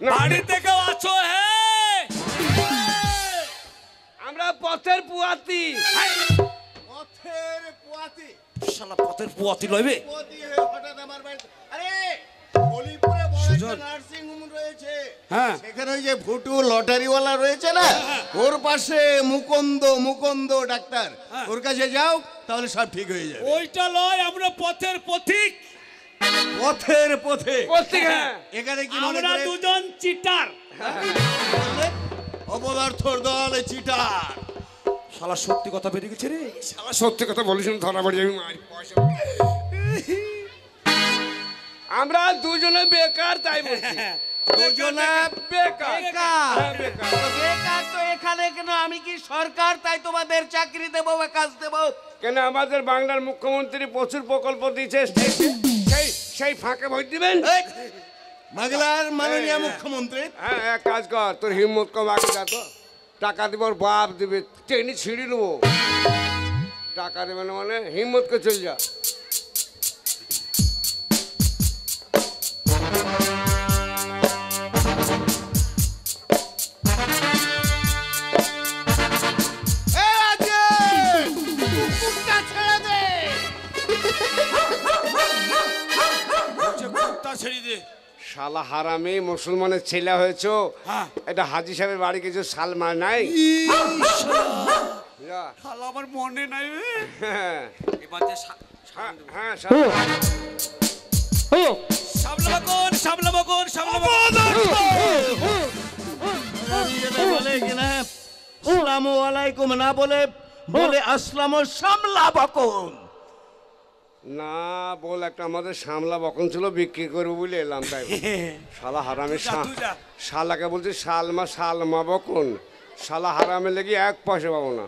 বাড়িতে কেউ আছো? হ্যাঁ, আমরা পথের পুয়াতি। পথের পুয়াতি? শালা পথের পুয়াতি লইবে? পুয়াতি হয়ে হঠাৎ আমার বাড়িতে? আরে হলিপুরে বড় একটা নার্সিং হোম রয়েছে, হ্যাঁ সেখানে ওই যে ভুটু লটারিওয়ালা রয়েছে না, ওর পাশে মুকুন্দ ডাক্তার, ওর কাছে যাও, তাহলে সব ঠিক হয়ে যাবে। ওইটা লয়, আমরা পথের পথিক। পথের পথে পথিক, হ্যাঁ। এখানে কি আমরা দুজন চিটার। অপদার্থর দল চিটার। শালা সত্যি কথা বেরিয়ে গেছে রে। শালা সত্যি কথা বলিস না, ধরা পড়ে যাবি। মারি পয়সা। আমরা দুজনে বেকার, তাই বলছি। দুজনে বেকার। হ্যাঁ, বেকার। বেকার তো এখানে কেন? আমি কি সরকার, তাই তোমাদের চাকরি দেবো বা কাজ দেবো? কেন আমাদের বাংলার মুখ্যমন্ত্রী প্রচুর প্রকল্প দিয়েছে, সেই ফাঁকে ভোট দিবেন? বাংলার মাননীয় মুখ্যমন্ত্রী। হ্যাঁ, এক কাজ কর, তোর হিম্মত কম, আগে যা তো। টাকা দিব, ওর বাপ দিবে, টেনে ছিঁড়ি নেবো। টাকা দেবে না মানে হিম্মত করে চল যা। ছেড়ে দে। শালা হারামি, মুসলমানের ছেলে হয়েছো, এটা হাজি সাহেবের বাড়ি কিছু শাল মার নাই? যা। শালা আমার মনে নাই রে। হ্যাঁ, এবার যে হ্যাঁ, সামলা বকন। বলে কিনা আসসালামু আলাইকুম না বলে বলে আসলাম সামলা বকন। না বল, একটা আমাদের সামলা বকন ছিল, বিক্রি করবো বলে এলাম, তাই। শালা হারামি, শালাকে বলছি শালমা বকন। শালা হারামে লেগে এক পয়সা পাবো না।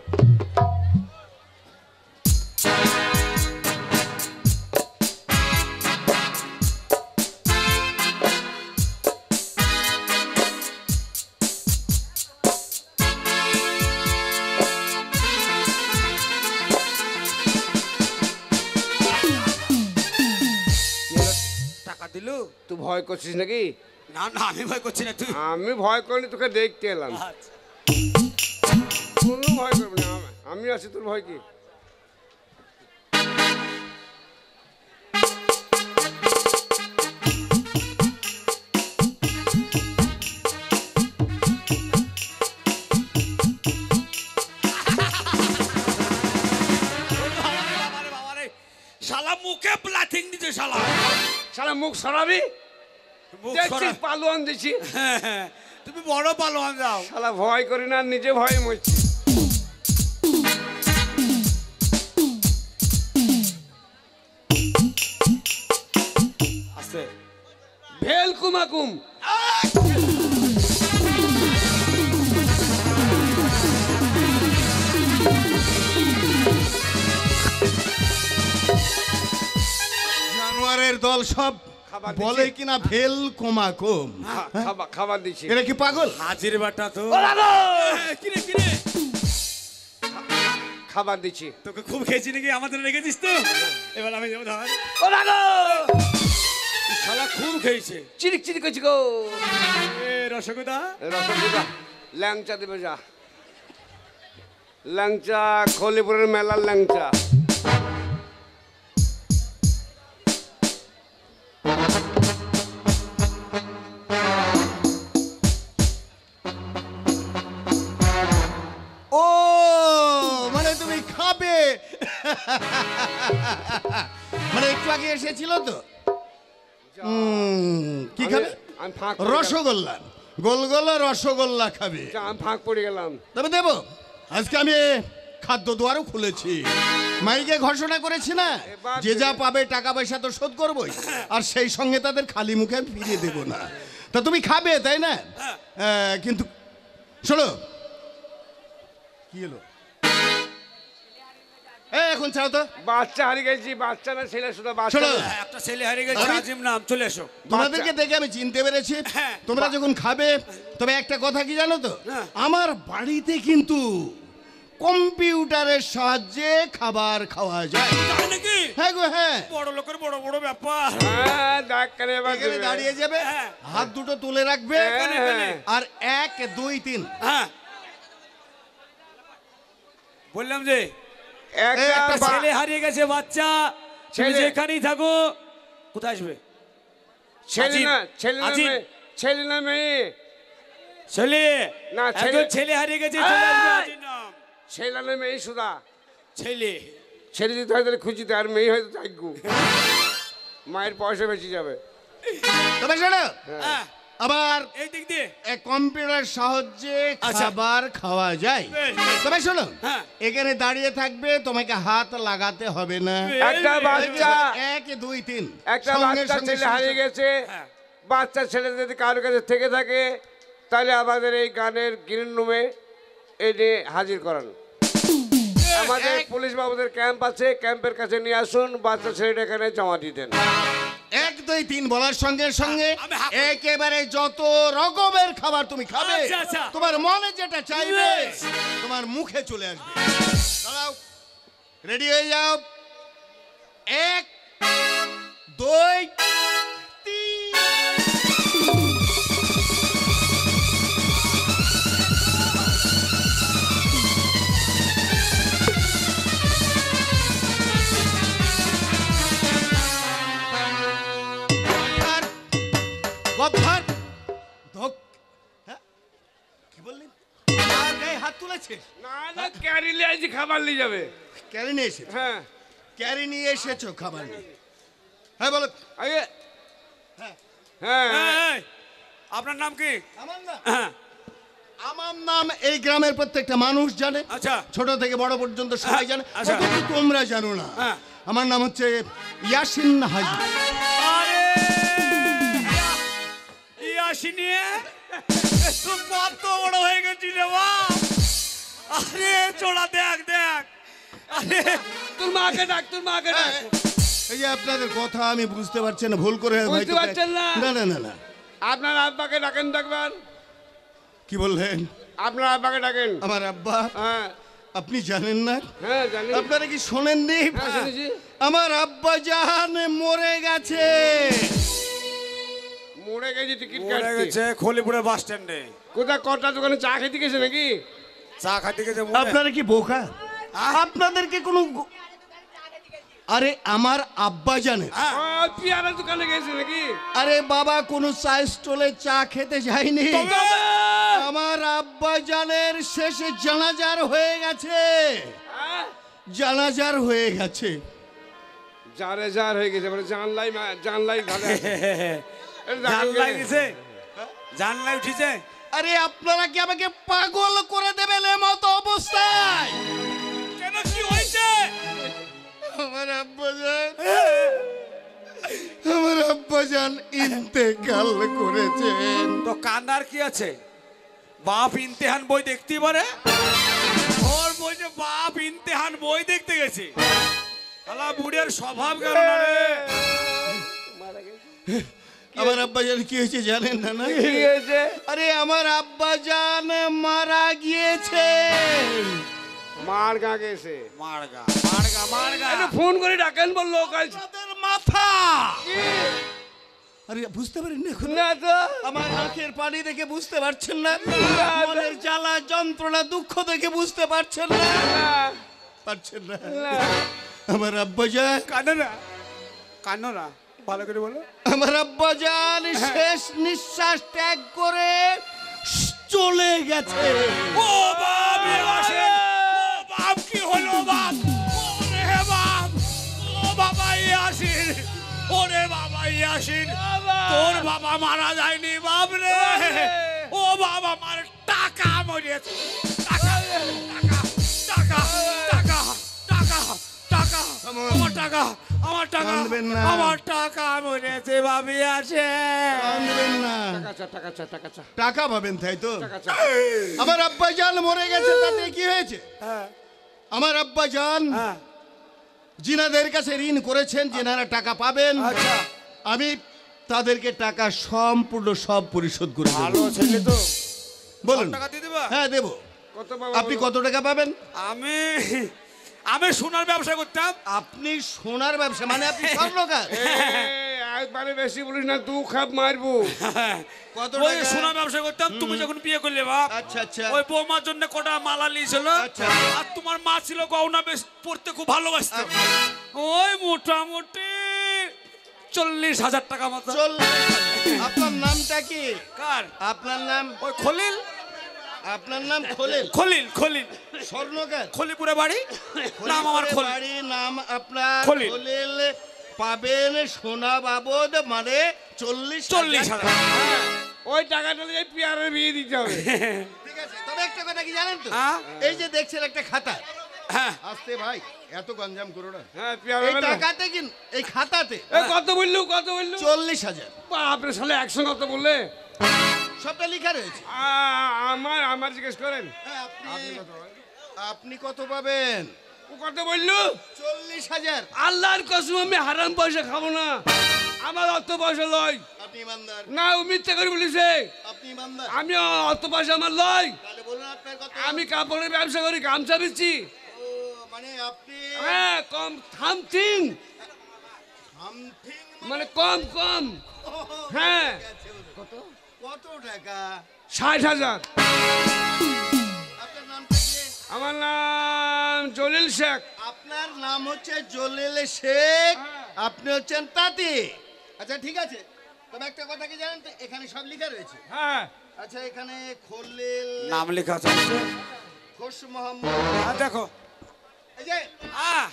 টাকা দিলু? তুই ভয় করছিস নাকি? না আমি ভয় করছি না। তুই? আমি ভয় করিনি, তোকে দেখতে এলাম। কোনো ভয় করবি না, আমি আছি, তোর ভয় কি? শালা মুখে প্লাথিং দিতে। শালা মুখ সরাবি? দেখছিস পালোয়ান দিছি। তুমি বড় পালোয়ান যাও। শালা ভয় করি না, নিজে ভয়ে মরছি। আছে ভেল কুমাকুম। জানোয়ারের দল সব বলে কিনা ভেল কুমাকুম। খাবার দিচ্ছি। এরা কি পাগল? হাজির বাটা তো। কিরে খাবার দিচ্ছি। তোকে খুব খেয়েছি নাকি? আমাদের রেখেছিস তো? এবার আমি যাবো। ধর শালা খুব খেয়েছে। চিরিক করছি গো। রসগোদা ল্যাংচা দেবে যা। ল্যাংচা, খলিপুরের মেলার ল্যাংচা। ও মানে তুমি খাবে? মানে একটু আগে এসেছিল তো। কি খাবে? রসগোল্লা, গোলগোলা রসগোল্লা খাবে। আমি ফাঁক পড়ে গেলাম। তবে দেবো, আজকে আমি খাদ্য দুয়ারও খুলেছি, মাইকে ঘোষণা করেছি না, যে যা পাবে টাকা পয়সা তো শোধ করবোই, আর সেই সঙ্গে তাদের খালি মুখে ফিরিয়ে দেবো না। তা তুমি খাবে তাই না? কিন্তু শোনো, কি হলো? এখন চাও তো। বাচ্চা হারিয়ে গেছি। বাচ্চা না ছেলে? শুধু বাচ্চা। একটা ছেলে হারিয়ে গেছে, আজিম নাম। চলে এসো। তোমাদেরকে দেখে আমি চিনতে পেরেছি। তোমরা যখন খাবে, তবে একটা কথা কি জানো তো, আমার বাড়িতে কিন্তু কম্পিউটারের সাহায্যে খাবার খাওয়া যায়। তাই নাকি? হ্যাঁ গো হ্যাঁ। বড় লোকের বড় বড় ব্যাপার। হ্যাঁ দেখ কেন এবার এখানে দেবে। দাঁড়িয়ে যাবে, হ্যাঁ। হাত দুটো তুলে রাখবে, হ্যাঁ। আর 1 2 3 হ্যাঁ বললাম যে একটা একটা ছেলে হারিয়ে গেছে, বাচ্চা। তুমি ছেলে। যেখানেই থাকো, কোথায় আসবে? ছেলে আজিম, না, ছেলে না আজিম। মেয়ে, ছেলে না মেয়ে, ছেলে না, ছেলে। একজন ছেলে হারিয়ে গেছে, চলে আসবে আজির নাম। ছেলে না মেয়ে সুদা। ছেলে ছেলে যদি হয় তাহলে খুঁজিতে, আর মেয়ে হয়তো থাকবো, মায়ের পয়সা বেঁচে যাবে। তবে শোনো, হ্যাঁ, আবার এই দিক দিয়ে কম্পিউটার সাহায্যে আচ্ছা। খাবার খাওয়া যায়। বেশ, বেশ। তবে শোনো, হ্যাঁ। এখানে দাঁড়িয়ে থাকবে, তোমাকে হাত লাগাতে হবে না। একটা বাচ্চা, 1 2 3 একটা বাচ্চা ছেলে হারিয়ে গেছে। হ্যাঁ। বাচ্চা ছেলে যদি কারোর কাছে থেকে থাকে, তাহলে আমাদের এই গানের গ্রিন রুমে এনে হাজির করান। আমাদের পুলিশ বাবুদের ক্যাম্প আছে, ক্যাম্পের কাছে নিয়ে আসুন, বাচ্চা ছেলেটা এখানে জমা দিয়ে দেন। 1 2 3 বলার সঙ্গে সঙ্গে আমি হাঁক- একেবারে যত রকমের খাবার তুমি খাবে, আচ্ছা, আচ্ছা। তোমার মনে যেটা চাইবে বেশ। তোমার মুখে চলে আসবে। দাঁড়াও, রেডি হয়ে যাও। 1 2 3 গদ্দার ধক। হ্যাঁ? কি বললেন? আর গায়ে হাত তুলেছে? না না, ক্যারি নিয়ে আসি, খাবার নিয়ে যাবে। ক্যারি নিয়ে এসেছো? হ্যাঁ ক্যারি নিয়ে এসেছো খাবার নিয়ে? হ্যাঁ বলো। আগে হ্যাঁ এই, আপনার নাম কি? আমার নাম, হ্যাঁ, আমার নাম এই গ্রামের প্রত্যেকটা মানুষ জানে, আচ্ছা। ছোট থেকে বড় পর্যন্ত সবাই জানে, আচ্ছা। কিন্তু তোমরা জানো না। হ্যাঁ। আমার নাম হচ্ছে ইয়াসিন হাজি। আরে ইয়াসিনী, তুই কত বড় হয়ে গেছিস রে বাপ! আরে চোড়া দেখ দেখ, আরে তোর মাকে ডাক, তোর মাকে ডাক। এই যে আপনাদের কথা আমি বুঝতে পারছি না, ভুল করে বুঝতে হয়তো- পারছেন না? না না না না। আপনার আব্বাকে ডাকেন, ডাকবেন। কি বললেন? আপনার আব্বাকে ডাকেন। আমার আব্বা? হ্যাঁ আপনি জানেন না? হ্যাঁ জানি। আপনারা কি শোনেননি? হ্যাঁ, শুনেছি। আমার আব্বা জান মরে গেছে। মরে গেছে টিকিট মরে কাটতে। গেছে খলিপুরের বাস স্ট্যান্ডে, কোথায় কটা দোকানে চা খেতে গেছে নাকি? চা খাতে গেছে। আপনারা কি বোকা? আপনাদেরকে কোনো আরে আমার আব্বা জানে। হ্যাঁ। ও, পিয়ারা দোকানে গেছে নাকি? আরে বাবা, কোন চা স্টলে চা খেতে যায়নি। তবে আমার আব্বা জানের শেষে জানাজার হয়ে গেছে। হ্যাঁ? জানাজার হয়ে গেছে। জারে জার হয়ে গেছে, মানে জানলাই জানলাই ভালো আছে। জানলাই গেছে, জানলাই উঠেছে। আরে আপনারা কি আমাকে পাগল করে দেবেন মতো অবস্থায়? কেন, কি হয়েছে? আমার আব্বাজান ইন্তেকাল করেছেন। তো কান্নার কি আছে? বাপ ইমতেহান বই দেখতে পারে? ওর বলছে বাপ ইমতেহান বই দেখতে গেছে। শালা বুড়ের স্বভাব কেন না রে? আমার আব্বাজান কি হয়েছে জানেন না? না কি হয়েছে? আরে আমার আব্বাজান মারা গিয়েছে। মার গা গেছে। Marga Marga Marga. একটু ফোন করে ডাকেন, বললো কাল। আপনাদের মাথা। কি? আরে বুঝতে পারেন না এখন? না তো। আমার চোখের পানি দেখে বুঝতে পারছেন না? মনের জ্বালা যন্ত্রণা দুঃখ দেখে বুঝতে পারছেন না? না, পারছেন না? না। আমার আব্বাজান, কাঁদো না, কাঁদো না, ভালো করে বলো। আমার আব্বাজান শেষ নিঃশ্বাস ত্যাগ করে চলে গেছে। ও বাপ এ আসে, ও বাপ কি হলো বাপ? ওরে বাপ, ও বাবা ইয়াসিন, ওরে বাবা ইয়াসিন, তোর বাবা মারা যায়নি বাপ রে। ও বাবা, আমার টাকা মরিয়েছে, টাকা টাকা টাকা টাকা টাকা টাকা, আমার টাকা, আমার টাকা, কাঁদবেন না। আমার টাকা মরেছে ভাবি আছে। কাঁদবেন না। টাকা চা, টাকা চা, টাকা চা, টাকা পাবেন তাই তো? টাকা চা। আমার আব্বাজান মরে গেছে, তাতে কি হয়েছে? হ্যাঁ আমার আব্বাজান হ্যাঁ, জিনাদের কাছে ঋণ করেছেন, জিনারা টাকা পাবেন। আচ্ছা, আমি তাদেরকে টাকা সম্পূর্ণ সব পরিশোধ করে দেব। ভালো ছেলে তো, বলুন। টাকা দিয়ে দেবা? হ্যাঁ দেব। কত পাবো আপনি বলো? কত টাকা পাবেন? আমি আমি সোনার ব্যবসা করতাম। আপনি সোনার ব্যবসা মানে আপনি স্বর্ণকার? একবারে বেশি বলিস না, তুই খাপ মারবো। কত ওই টাকা? সোনার ব্যবসা করতাম। তুমি যখন বিয়ে করলে বাপ, আচ্ছা আচ্ছা ওই বৌমার জন্য কটা মালা নিয়েছিল। আচ্ছা। আর তোমার মা ছিল গহনা বেশ পড়তে খুব ভালোবাসতো। আচ্ছা। ওই মোটামুটি 40,000 টাকা মতো। আপনার নামটা কি? কার? আপনার নাম? ওই খলিল। আপনার নাম খলিল? খলিল খলিল স্বর্ণকার? খলিপুরে বাড়ি, নাম আমার খলিপুরে খলিল। বাড়ি, নাম আপনার খলিল। খলিল। পাবেন সোনা বাবদ মানে 40,000 টাকা। ওই টাকাটা দিয়ে পিয়ারের বিয়ে দিতে হবে। ঠিক আছে, তবে একটা কথা কি জানেন তো, হ্যাঁ? এই যে দেখছেন একটা খাতা, হ্যাঁ, আস্তে ভাই এত গঞ্জাম করো না। হ্যাঁ পিয়ার এই হবে না। টাকাতে কি, এই খাতাতে কত বললু, কত বললু? 40,000 বাপরে শালা 100 কত বললে? সবটা লেখা রয়েছে। আমার জিজ্ঞেস করেন। হ্যাঁ, আপনি কত পাবেন? ও কত বললু? 40,000। আল্লাহর কসম আমি হারাম পয়সা খাবো না, আমার অত পয়সা লয়। আপনি ইমানদার? না ও মিথ্যা করে বলিছে। আপনি ইমানদার? আমি অত পয়সা আমার লয়। তাহলে বলুন আপনার কত? আমি কাপড়ের ব্যবসা করি, গামছা বেচছি। ও মানে আপনি হ্যাঁ কম, সামথিং সামথিং মানে কম কম। হ্যাঁ কত কত টাকা? 60,000। আপনার নামটা কি? আমার নাম জলিল শেখ। আপনার নাম হচ্ছে জলিল শেখ, আপনি হচ্ছেন তাঁতি। আচ্ছা ঠিক আছে, তবে একটা কথা কি জানেন তো, এখানে সব লেখা রয়েছে। হ্যাঁ আচ্ছা এখানে খলিল, নাম লেখা আছে। খোশ মোহাম্মদ, হ্যাঁ, দেখো। এই যে হ্যাঁ,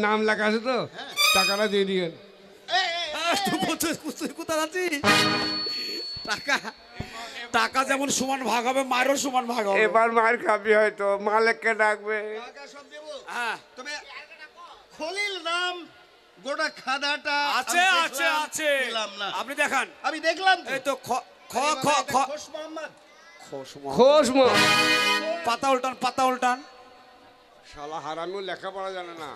নাম লেখা আছে তো, টাকাটা দিয়ে দিয়েন। এই, এই, তুই কোথায় আছিস? টাকা টাকা যেমন সমান ভাগ হবে, মায়েরও সমান ভাগ হবে। এবার মার খাবি হয়তো, মালিককে ডাকবে। টাকা সব দেবো। হ্যাঁ, তবে খলিল নাম গোটা খাদাটা আছে আমি আছে দেখলাম, আছে। পেলাম না। আপনি দেখান। আমি দেখলাম তো। এই তো খ খ আরে খ বাবা, খ এটা খোশ মোহাম্মদ। খোশ মা। পাতা উল্টান, পাতা উল্টান। শালা হারামিও লেখাপড়া জানে না।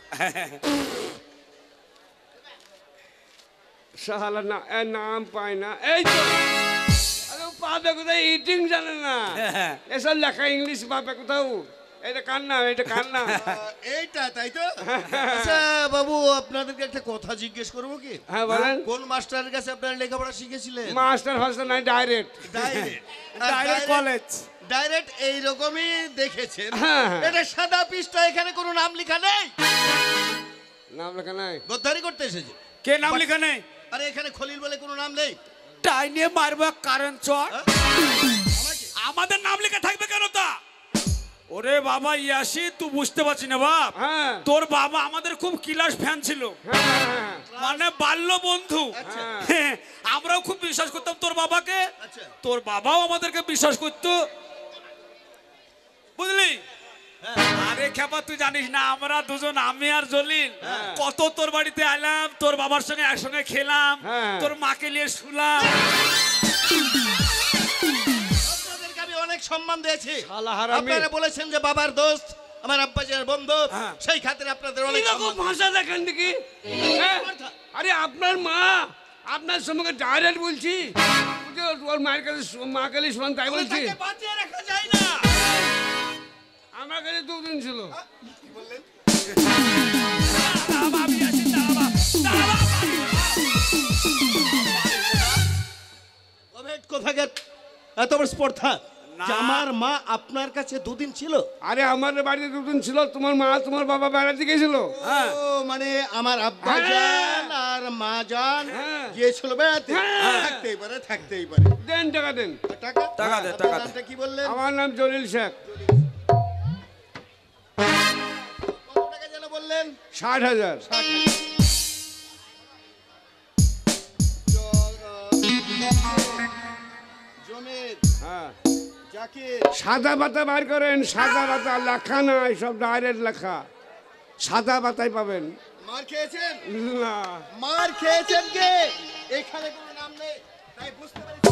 শালা না নাম পায় না, এই তো আরে ও পাবে কোথায়, ইটিং জানে না। এসব লেখা ইংলিশ পাবে কোথাও। এটা কার নাম, এটা কার নাম? এইটা তাই তো? আচ্ছা বাবু, আপনাদেরকে একটা কথা জিজ্ঞেস করবো কি? হ্যাঁ, বলেন। কোন মাস্টারের কাছে আপনারা লেখাপড়া শিখেছিলেন? মাস্টার ফাস্টার নাই, ডাইরেক্ট। Direct college. ডাইরেক্ট এইরকমই দেখেছেন। হ্যাঁ, হ্যাঁ। এটা সাদা পৃষ্ঠা, এখানে কোনো নাম লেখা নেই। নাম লেখা নাই? গদ্দারি করতে এসেছে। কে নাম লেখা নেই? আরে এখানে খলিল বলে কোনো নাম নেই। টাই নিয়ে মারবো কারেন্ট চট। হ্যাঁ? আমাকে? আমাদের নাম লেখা থাকবে কেন তা? ওরে বাবা ইয়াসি, তুই বুঝতে পারছি না বাপ। হ্যাঁ তোর বাবা আমাদের খুব ক্লাস ফ্যান ছিল, হ্যাঁ, হ্যাঁ, মানে বাল্য বন্ধু। আচ্ছা। হ্যাঁ, আমরাও খুব বিশ্বাস করতাম তোর বাবাকে, আচ্ছা। তোর বাবাও আমাদেরকে বিশ্বাস করতো, বুঝলি? আরে খেপা, তুই জানিস না আমরা দুজন, আমি আর জলিল, কত তোর বাড়িতে আইলাম, তোর বাবার সঙ্গে একসঙ্গে খেলাম, হ্যাঁ। তোর মাকে নিয়ে শুলাম। আপনাদেরকে আমি অনেক সম্মান দিয়েছি। শালা হারামি। আপনারা বলেছেন যে বাবার দোস্ত, আমার আব্বাজানের বন্ধু, হ্যাঁ। সেই খাতিরে আপনাদের অনেক এরকম সম্মান। ভাষা দেখেন দেখি। হ্যাঁ? আরে আপনার মা আপনার সঙ্গে ডাইরেক্ট বলছি, যে ওর মায়ের কাছে মা কালী শোনান তাই বলছি। তাকে বাঁচিয়ে রাখা যায় না। আমার কাছে 2 দিন ছিল। কি বললেন? কোথাকার এত বড় স্পর্ধা যে আমার মা আপনার কাছে 2 দিন ছিল? আরে আমাদের বাড়িতে 2 দিন ছিল, তোমার মা তোমার বাবা বেড়াতে গেছিল। হ্যাঁ। ও মানে আমার আব্বা জান আর মা জান হ্যাঁ। গিয়েছিল বেড়াতে। হ্যাঁ। থাকতেই পারে, থাকতেই পারে। দেন টাকা দেন। টাকা টাকা দে, আপনার টাকা দে। নামটা কি বললেন? আমার নাম জলিল শেখ। কত টাকা যেন বললেন? 60,000। জমির হ্যাঁ, জাকির, সাদা পাতা বার করেন, সাদা পাতা লেখা নাই, সব ডাইরেক্ট লেখা, সাদা পাতায় পাবেন। মার খেয়েছেন? না মার খেয়েছেন কে? এখানে কোনো নাম নেই, তাই বুঝতে পারছি।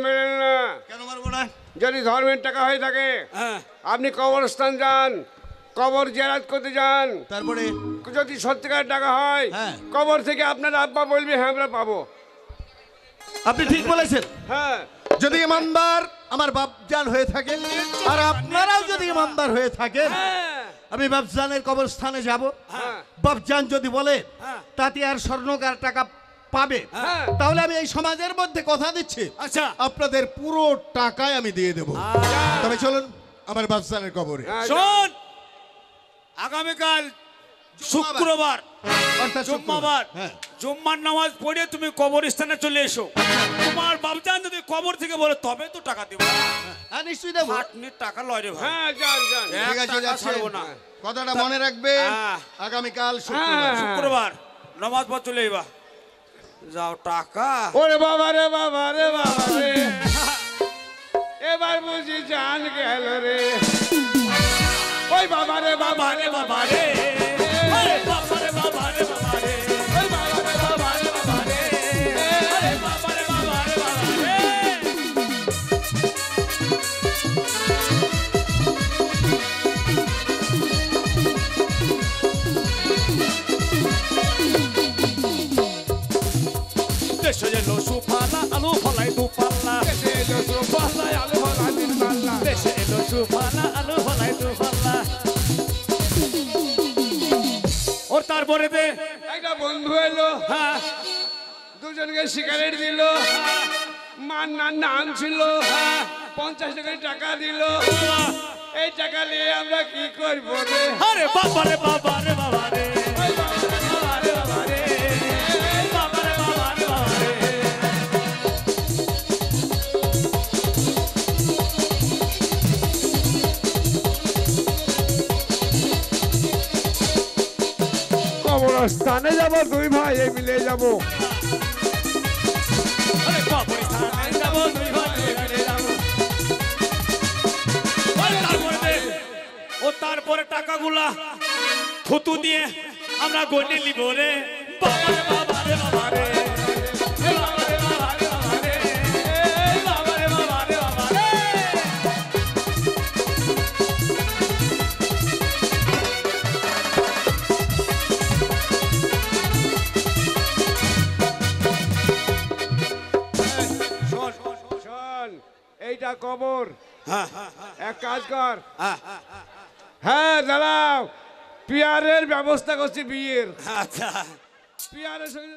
মেলেন না। কেন মারবো না? যদি ধর্মের টাকা হয়ে থাকে হ্যাঁ আপনি কবরস্থান যান, কবর জিয়ারত করতে যান। তারপরে যদি সত্যিকার টাকা হয় হ্যাঁ। কবর থেকে আপনার আব্বা বলবে হ্যাঁ আমরা পাবো। আপনি ঠিক বলেছেন। হ্যাঁ যদি ইমানদার আমার বাপজান হয়ে থাকেন আর আপনারাও যদি ইমানদার হয়ে থাকেন, আমি বাপজানের কবরস্থানে যাব। হ্যাঁ। বাপজান যদি বলে হ্যাঁ। তাতে আর স্বর্ণকার টাকা পাবে, হ্যাঁ। তাহলে আমি এই সমাজের মধ্যে কথা দিচ্ছি আচ্ছা আপনাদের পুরো টাকায় আমি দিয়ে দেব। তবে চলুন আমার বাপজানের কবরে। হ্যাঁ, শোন আগামীকাল শুক্রবার অর্থাৎ জুম্মাবার হ্যাঁ। জুম্মার নামাজ পড়ে তুমি কবরস্থানে চলে এসো। তোমার বাপজান যদি কবর থেকে বলে তবে তো টাকা দেবো। হ্যাঁ নিশ্চয়ই দেবো। খাটনির টাকা লয় রে ভাই। হ্যাঁ যান যান। ঠিক আছে, টাকা যাচ্ছি। ছাড়বো না। কথাটা মনে রাখবে। হ্যাঁ। আগামীকাল শুক্রবার। হ্যাঁ। শুক্রবার নামাজ পড় চলে এবা যাও টাকা। ওরে বাবা রে বাবা রে বাবা রে, এবার বুঝি জান গেল রে। ওই বাবা রে বাবা রে বাবা রে, আরে বাবা রে বাবা রে বাবা রে, ওই বাবা রে বাবা রে বাবা রে। আরে বাবা রে বাবা রে বাবা রে। দেশে এলো সুফালা আলু ফলাই দু পাল্লা, দেশে এলো সুফালা আলু ফলাই দু পাল্লা, দেশে এলো সুফালা আলু ফলাই দু পাল্লা। ওর তারপরে দে একটা বন্ধু এলো, হ্যাঁ দুজনকে সিগারেট দিল, মার নাম ছিল, 50 টাকা দিল। এই টাকা নিয়ে আমরা কি করবো রে? আরে বাবা রে বাবা রে বাবা রে, ওই বাবা রে বাবা রে বাবা রে। বাবা রে বাবা রে বাবা রে। কবরস্থানে যাব, দুই ভাই মিলে যাব। আরে কবরস্থানে যাব, দুই ভাই মিলে যাব। আরে তারপরে দে ও তারপরে টাকাগুলা থুতু দিয়ে আমরা গনে নিব রে। বাবা রে বাবা রে বাবা রে, এ বাবা রে বাবা রে বাবা রে, এ বাবা রে বাবা রে বাবা রে। শোন শোন, এইটা কবর। হ্যাঁ এক কাজ কর, হ্যাঁ হ্যাঁ দাঁড়াও, পিয়ারের ব্যবস্থা করছি বিয়ের। আচ্ছা পিয়ারের সঙ্গে